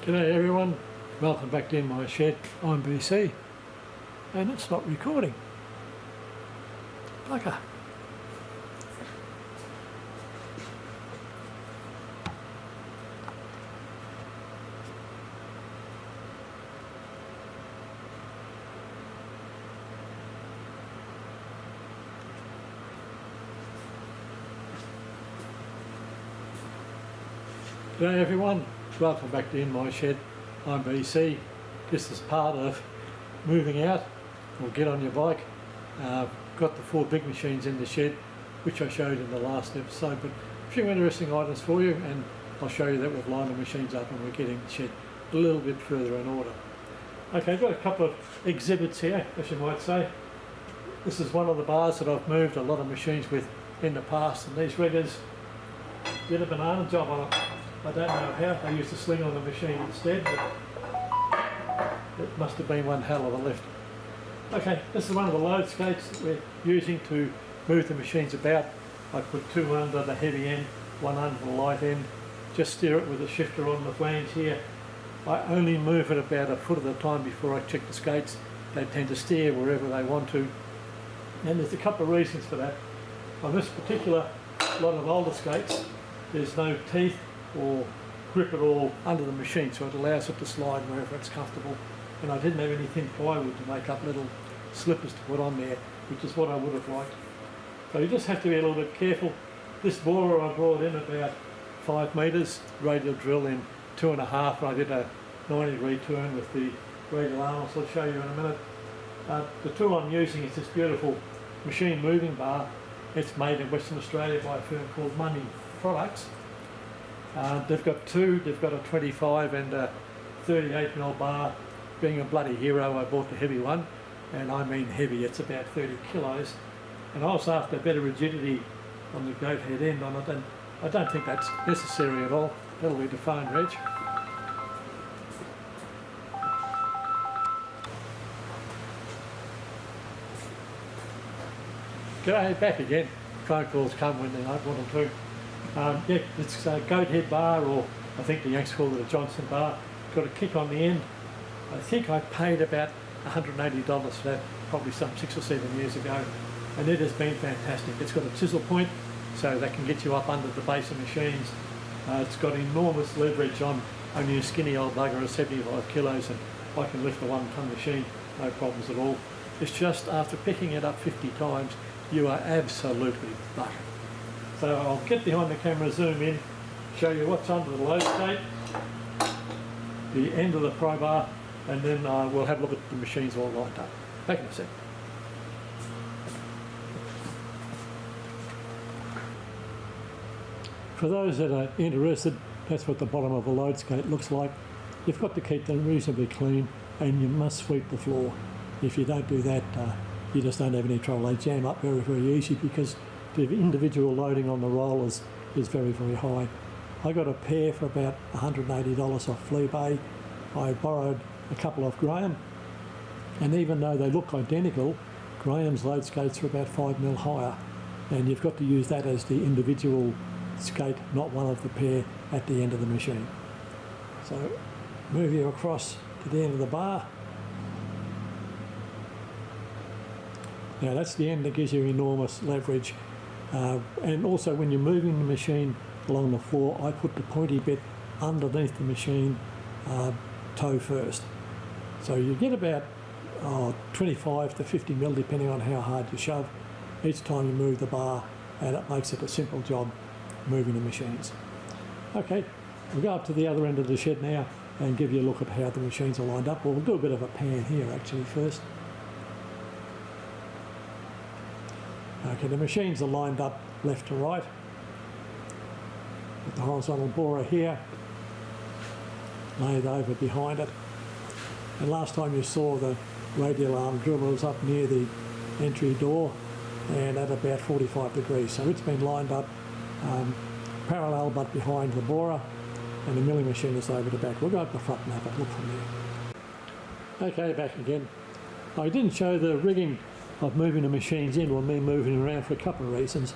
G'day everyone, welcome back to In My Shed. I'm BC and it's not recording. Bugger. G'day everyone, welcome back to In My Shed. I'm BC. This is part of moving out or get on your bike. Got the 4 big machines in the shed which I showed in the last episode, but a few interesting items for you, and I'll show you that we've lined the machines up and we're getting the shed a little bit further in order. Okay, I've got a couple of exhibits here, as you might say. This is one of the bars that I've moved a lot of machines with in the past, and these riggers did a banana job on it. I don't know how, they used to sling on the machine instead, but it must have been one hell of a lift. Okay, this is one of the load skates that we're using to move the machines about. I put 2 under the heavy end, 1 under the light end, just steer it with a shifter on the flange here. I only move it about a foot at a time before I check the skates. They tend to steer wherever they want to, and there's a couple of reasons for that. On this particular lot of older skates, there's no teeth or grip at all under the machine, so it allows it to slide wherever it's comfortable, and I didn't have any thin plywood to make up little slippers to put on there, which is what I would have liked. So you just have to be a little bit careful. This borer I brought in about 5 metres, radial drill in 2.5, and I did a 90-degree turn with the radial arm, so I'll show you in a minute. The tool I'm using is this beautiful machine moving bar. It's made in Western Australia by a firm called Money Products. They've got 2, they've got a 25 and a 38mm bar. Being a bloody hero, I bought the heavy one, and I mean heavy, it's about 30 kilos. And I was after better rigidity on the goat head end on it, and I don't think that's necessary at all. That'll be the phone reg. G'day, back again. Phone calls come when they don't want them to. Yeah, it's a goat head bar, or I think the Yanks call it a Johnson bar. Got a kick on the end. I think I paid about $180 for that, probably some 6 or 7 years ago, and it has been fantastic. It's got a chisel point, so that can get you up under the base of machines. It's got enormous leverage. I'm only a skinny old bugger of 75 kilos, and I can lift a 1-ton machine, no problems at all. It's just after picking it up 50 times, you are absolutely buggered. So I'll get behind the camera, zoom in, show you what's under the load skate, the end of the Probar, and then we'll have a look at the machines all lined up. Back in a sec. For those that are interested, that's what the bottom of a load skate looks like. You've got to keep them reasonably clean, and you must sweep the floor. If you don't do that, you just don't have any trouble. They jam up very, very easy because the individual loading on the rollers is very, very high. I got a pair for about $180 off Fleabay. I borrowed a couple off Graham, and even though they look identical, Graham's load skates are about 5mm higher, and you've got to use that as the individual skate, not one of the pair at the end of the machine. So move you across to the end of the bar. Now that's the end that gives you enormous leverage. And also when you're moving the machine along the floor, I put the pointy bit underneath the machine toe first. So you get about 25 to 50mm depending on how hard you shove each time you move the bar, and it makes it a simple job moving the machines. Okay, we'll go up to the other end of the shed now and give you a look at how the machines are lined up. We'll do a bit of a pan here actually first. Okay, the machines are lined up left to right, with the horizontal borer here laid over behind it. And last time you saw the radial arm drill was up near the entry door and at about 45 degrees. So it's been lined up parallel but behind the borer, and the milling machine is over the back. We'll go up the front and have a look from there. Okay, back again. I didn't show the rigging of moving the machines in, or me moving around, for a couple of reasons.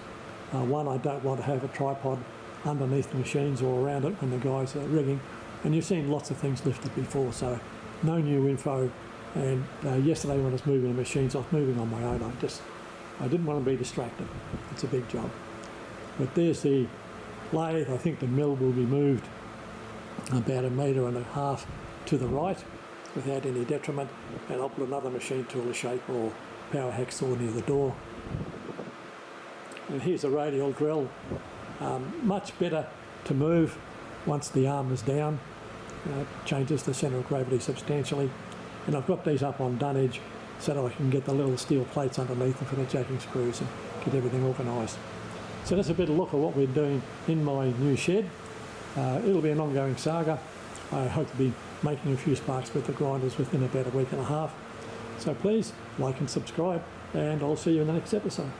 One, I don't want to have a tripod underneath the machines or around it when the guys are rigging. And you've seen lots of things lifted before, so no new info. And yesterday when I was moving the machines, I was moving on my own. I didn't want to be distracted. It's a big job. But there's the lathe. I think the mill will be moved about 1.5 meters to the right without any detriment, and I'll put another machine tool shape or power hacksaw near the door. And here's a radial drill, much better to move once the arm is down. Changes the centre of gravity substantially, and I've got these up on dunnage so that I can get the little steel plates underneath them for the jacking screws and get everything organised. So that's a bit of a look at what we're doing in my new shed. It'll be an ongoing saga. I hope to be making a few sparks with the grinders within about 1.5 weeks. So please like and subscribe, and I'll see you in the next episode.